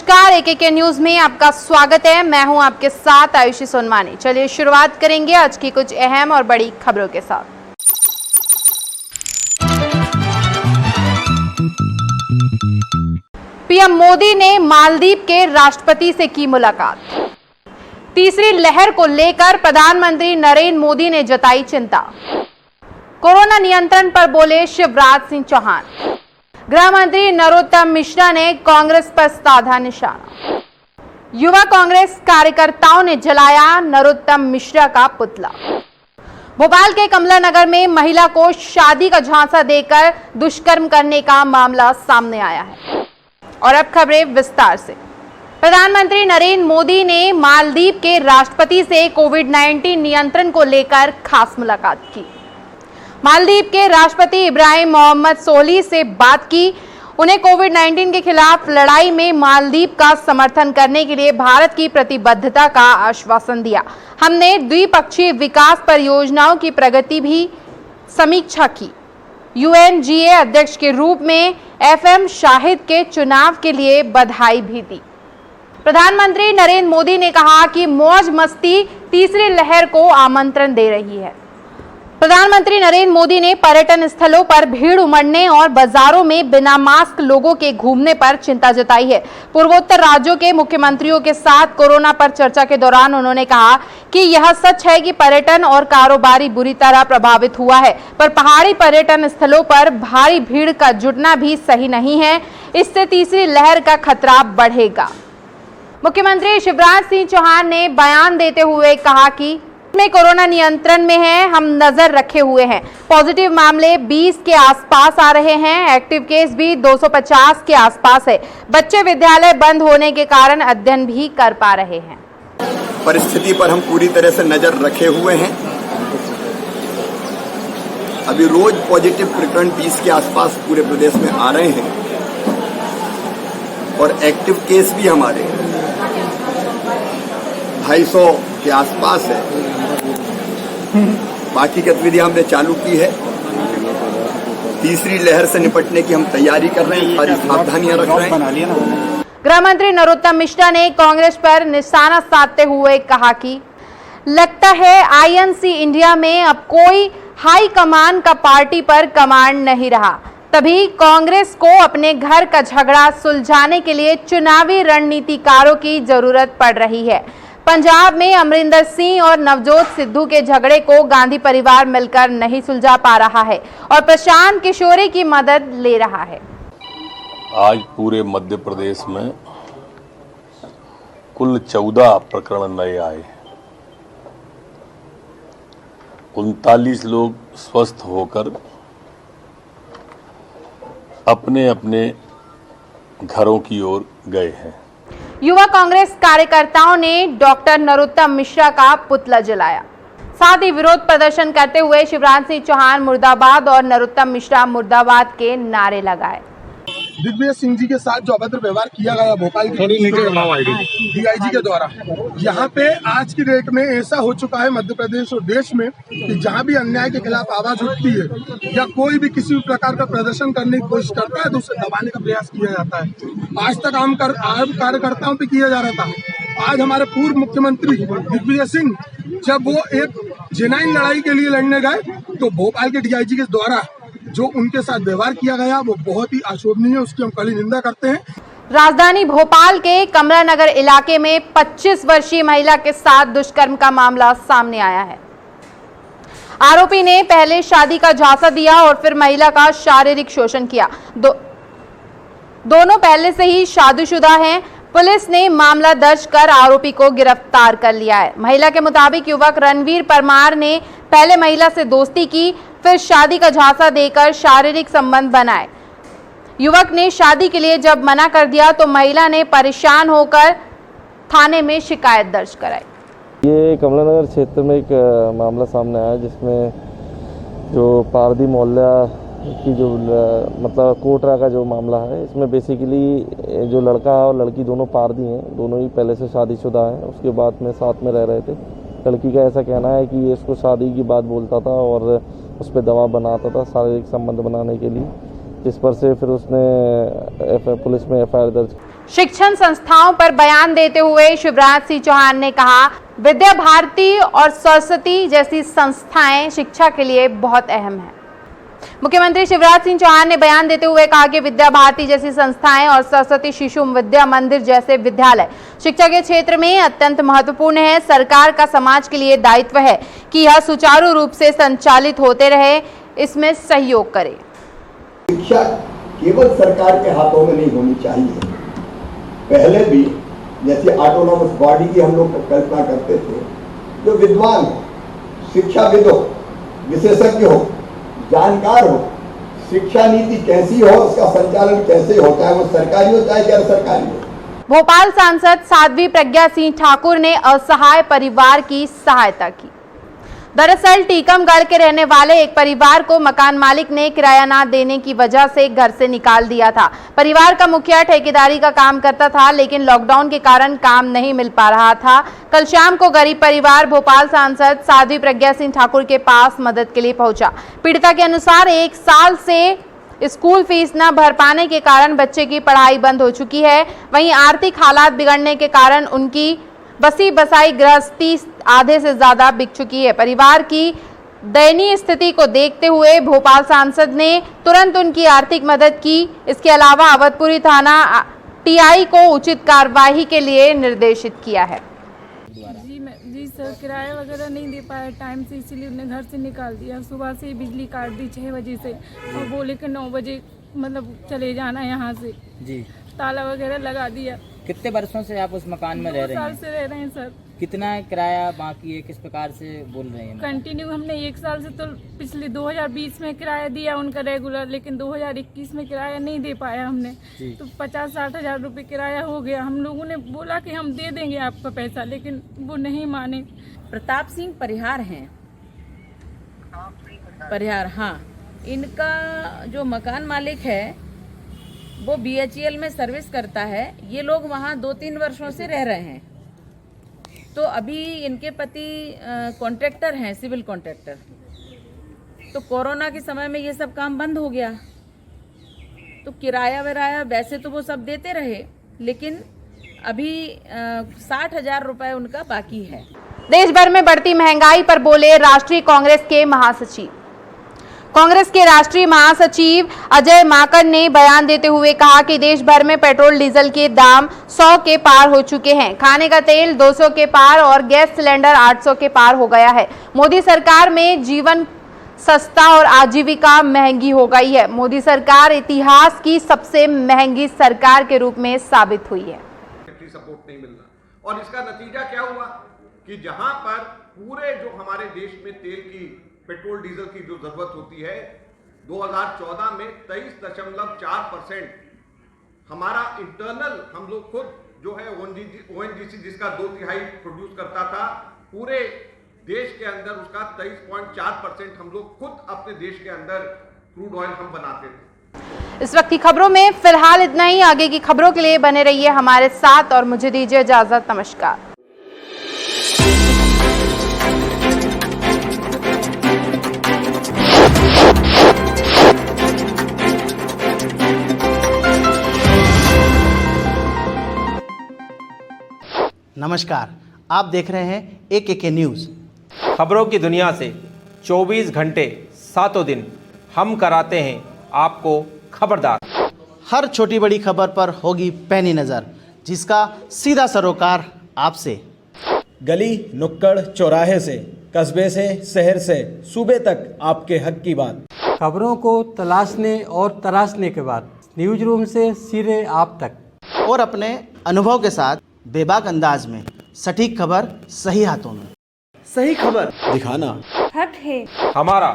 नमस्कार, एकेके न्यूज में आपका स्वागत है। मैं हूं आपके साथ आयुषी सोनवानी। चलिए शुरुआत करेंगे आज की कुछ अहम और बड़ी खबरों के साथ। पीएम मोदी ने मालदीव के राष्ट्रपति से की मुलाकात। तीसरी लहर को लेकर प्रधानमंत्री नरेंद्र मोदी ने जताई चिंता। कोरोना नियंत्रण पर बोले शिवराज सिंह चौहान। गृह मंत्री नरोत्तम मिश्रा ने कांग्रेस पर साधा निशाना। युवा कांग्रेस कार्यकर्ताओं ने जलाया नरोत्तम मिश्रा का पुतला। भोपाल के कमला नगर में महिला को शादी का झांसा देकर दुष्कर्म करने का मामला सामने आया है। और अब खबरें विस्तार से। प्रधानमंत्री नरेंद्र मोदी ने मालदीव के राष्ट्रपति से कोविड-19 नियंत्रण को लेकर खास मुलाकात की। मालदीव के राष्ट्रपति इब्राहिम मोहम्मद सोलिह से बात की। उन्हें कोविड-19 के खिलाफ लड़ाई में मालदीव का समर्थन करने के लिए भारत की प्रतिबद्धता का आश्वासन दिया। हमने द्विपक्षीय विकास परियोजनाओं की प्रगति भी समीक्षा की। यूएनजीए अध्यक्ष के रूप में एफएम शाहिद के चुनाव के लिए बधाई भी दी। प्रधानमंत्री नरेंद्र मोदी ने कहा कि मौज मस्ती तीसरी लहर को आमंत्रण दे रही है। प्रधानमंत्री नरेंद्र मोदी ने पर्यटन स्थलों पर भीड़ उमड़ने और बाजारों में बिना मास्क लोगों के घूमने पर चिंता जताई है। पूर्वोत्तर राज्यों के मुख्यमंत्रियों के साथ कोरोना पर चर्चा के दौरान उन्होंने कहा कि यह सच है कि पर्यटन और कारोबारी बुरी तरह प्रभावित हुआ है, पर पहाड़ी पर्यटन स्थलों पर भारी भीड़ का जुटना भी सही नहीं है। इससे तीसरी लहर का खतरा बढ़ेगा। मुख्यमंत्री शिवराज सिंह चौहान ने बयान देते हुए कहा कि में कोरोना नियंत्रण में है, हम नजर रखे हुए हैं। पॉजिटिव मामले 20 के आसपास आ रहे हैं। एक्टिव केस भी 250 के आसपास है। बच्चे विद्यालय बंद होने के कारण अध्ययन भी कर पा रहे हैं। परिस्थिति पर हम पूरी तरह से नजर रखे हुए हैं। अभी रोज पॉजिटिव प्रकरण 20 के आसपास पूरे प्रदेश में आ रहे हैं और एक्टिव केस भी हमारे 250 के आसपास है। बाकी गतिविधियां हमने चालू की है। तीसरी लहर से निपटने की हम तैयारी कर रहे हैं, सारी सावधानियां रख रहे हैं। गृह मंत्री नरोत्तम मिश्रा ने कांग्रेस पर निशाना साधते हुए कहा कि लगता है आईएनसी इंडिया में अब कोई हाई कमान का पार्टी पर कमांड नहीं रहा, तभी कांग्रेस को अपने घर का झगड़ा सुलझाने के लिए चुनावी रणनीतिकारों की जरूरत पड़ रही है। पंजाब में अमरिंदर सिंह और नवजोत सिद्धू के झगड़े को गांधी परिवार मिलकर नहीं सुलझा पा रहा है और प्रशांत किशोरी की मदद ले रहा है। आज पूरे मध्य प्रदेश में कुल 14 प्रकरण नए आए। 39 लोग स्वस्थ होकर अपने अपने घरों की ओर गए हैं। युवा कांग्रेस कार्यकर्ताओं ने डॉक्टर नरोत्तम मिश्रा का पुतला जलाया। साथ ही विरोध प्रदर्शन करते हुए शिवराज सिंह चौहान मुर्दाबाद और नरोत्तम मिश्रा मुर्दाबाद के नारे लगाए। दिग्विजय सिंह जी के साथ जो अभद्र व्यवहार किया गया भोपाल के डीआईजी के द्वारा, यहाँ पे आज की डेट में ऐसा हो चुका है मध्य प्रदेश और देश में कि जहाँ भी अन्याय के खिलाफ आवाज उठती है या कोई भी किसी भी प्रकार का प्रदर्शन करने की कोशिश करता है तो उसे दबाने का प्रयास किया जाता है। आज तक आम कार्यकर्ताओं पे किया जा रहा था। आज हमारे पूर्व मुख्यमंत्री दिग्विजय सिंह जब वो एक जेन्युइन लड़ाई के लिए लड़ने गए तो भोपाल के डीआईजी के द्वारा जो उनके साथ व्यवहार किया गया वो बहुत ही अशोभनीय है, उसकी हम कड़ी निंदा करते हैं। राजधानी भोपाल के कमला नगर इलाके में 25 वर्षीय महिला के साथ दुष्कर्म का मामला सामने आया है। आरोपी ने पहले शादी का झांसा दिया और फिर महिला का शारीरिक शोषण किया। दोनों पहले से ही शादीशुदा हैं। पुलिस ने मामला दर्ज कर आरोपी को गिरफ्तार कर लिया है। महिला के मुताबिक युवक रणवीर परमार ने पहले महिला से दोस्ती की, फिर शादी का झांसा देकर शारीरिक संबंध बनाए। युवक ने शादी के लिए जब मना कर दिया तो महिला ने परेशान होकर थाने में शिकायत दर्ज कराई। ये कमला नगर क्षेत्र में एक मामला सामने आया जिसमें जो पारदी मोहल्ला की जो मतलब कोटरा का जो मामला है, इसमें बेसिकली जो लड़का और लड़की दोनों पारदी हैं, दोनों ही पहले से शादीशुदा हैं। उसके बाद में साथ में रह रहे थे। लड़की का ऐसा कहना है कि ये इसको शादी की बात बोलता था और उस पर दबाव बनाता था शारीरिक संबंध बनाने के लिए, जिस पर से फिर उसने पुलिस में एफआईआर दर्ज। शिक्षण संस्थाओं पर बयान देते हुए शिवराज सिंह चौहान ने कहा, विद्या भारती और सरस्वती जैसी संस्थाएं शिक्षा के लिए बहुत अहम हैं। मुख्यमंत्री शिवराज सिंह चौहान ने बयान देते हुए कहा कि विद्या भारती जैसी संस्थाएं और सरस्वती शिशु विद्या मंदिर जैसे विद्यालय शिक्षा के क्षेत्र में अत्यंत महत्वपूर्ण है। सरकार का समाज के लिए दायित्व है कि यह सुचारू रूप से संचालित होते रहे, इसमें सहयोग करे। शिक्षा केवल सरकार के हाथों में नहीं होनी चाहिए। पहले भी जैसे ऑटोनॉमस बॉडी की हम लोग कल्पना करते थे, जो विद्वान हो, शिक्षाविद हो, विशेषज्ञ हो, जानकार हो, शिक्षा नीति कैसी हो, उसका संचालन कैसे होता है, वो सरकारी हो चाहे गैर सरकारी हो। भोपाल सांसद साध्वी प्रज्ञा सिंह ठाकुर ने असहाय परिवार की सहायता की। दरअसल टीकमगढ़ के रहने वाले एक परिवार को मकान मालिक ने किराया ना देने की वजह से घर से निकाल दिया था। परिवार का मुखिया ठेकेदारी का काम करता था, लेकिन लॉकडाउन के कारण काम नहीं मिल पा रहा था। कल शाम को गरीब परिवार भोपाल सांसद साध्वी प्रज्ञा सिंह ठाकुर के पास मदद के लिए पहुंचा। पीड़िता के अनुसार 1 साल से स्कूल फीस न भर पाने के कारण बच्चे की पढ़ाई बंद हो चुकी है। वहीं आर्थिक हालात बिगड़ने के कारण उनकी बसी बसाई गृहस्थी आधे से ज्यादा बिक चुकी है। परिवार की दयनीय स्थिति को देखते हुए भोपाल सांसद ने तुरंत उनकी आर्थिक मदद की। इसके अलावा अवधपुरी थाना टीआई को उचित कार्यवाही के लिए निर्देशित किया है। जी सर, किराया वगैरह नहीं दे पाया टाइम से, इसीलिए उन्हें घर से निकाल दिया। सुबह से ही बिजली काट दी 6 बजे से, और बोले कि 9 बजे मतलब चले जाना यहाँ से। जी, ताला वगैरह लगा दिया। कितने वर्षों से आप उस मकान में रह रहे हैं? 2 साल से रह रहे हैं सर। कितना किराया बाकी है, किस प्रकार से बोल रहे हैं? कंटिन्यू हमने 1 साल से, तो पिछले 2020 में किराया दिया उनका रेगुलर, लेकिन 2021 में किराया नहीं दे पाया हमने। तो 50-60 हज़ार रुपये किराया हो गया। हम लोगों ने बोला कि हम दे देंगे आपका पैसा, लेकिन वो नहीं माने। प्रताप सिंह परिहार हैं, परिहार, हाँ। इनका जो मकान मालिक है वो BHEL में सर्विस करता है। ये लोग वहाँ 2-3 वर्षों से रह रहे हैं। तो अभी इनके पति कॉन्ट्रैक्टर हैं, सिविल कॉन्ट्रैक्टर। तो कोरोना के समय में ये सब काम बंद हो गया, तो किराया विराया वैसे तो वो सब देते रहे, लेकिन अभी 60 हज़ार रुपये उनका बाकी है। देश भर में बढ़ती महंगाई पर बोले राष्ट्रीय कांग्रेस के महासचिव। कांग्रेस के राष्ट्रीय महासचिव अजय माकन ने बयान देते हुए कहा कि देश भर में पेट्रोल डीजल के दाम 100 के पार हो चुके हैं। खाने का तेल 200 के पार और गैस सिलेंडर 800 के पार हो गया है। मोदी सरकार में जीवन सस्ता और आजीविका महंगी हो गई है। मोदी सरकार इतिहास की सबसे महंगी सरकार के रूप में साबित हुई है। सपोर्ट नहीं मिलना, और इसका नतीजा क्या हुआ कि जहां पर पूरे जो हमारे देश में तेल की, पेट्रोल डीजल की जो जरूरत होती है, 2014 में 23.4% हमारा इंटरनल, हम लोग खुद जो है ONGC जिसका 2/3 प्रोड्यूस करता था, पूरे देश के अंदर उसका 23.4% हम लोग खुद अपने देश के अंदर क्रूड ऑयल हम बनाते थे। इस वक्त की खबरों में फिलहाल इतना ही। आगे की खबरों के लिए बने रहिए हमारे साथ और मुझे दीजिए इजाजत। नमस्कार। नमस्कार, आप देख रहे हैं AKK न्यूज़। खबरों की दुनिया से 24 घंटे 7 दिन हम कराते हैं आपको खबरदार। हर छोटी बड़ी खबर पर होगी पैनी नज़र, जिसका सीधा सरोकार आपसे। गली नुक्कड़ चौराहे से, कस्बे से, शहर से, सूबे तक आपके हक की बात। खबरों को तलाशने और तराशने के बाद न्यूज रूम से सीधे आप तक, और अपने अनुभव के साथ बेबाक अंदाज में सटीक खबर सही हाथों में। सही खबर दिखाना हक है हमारा।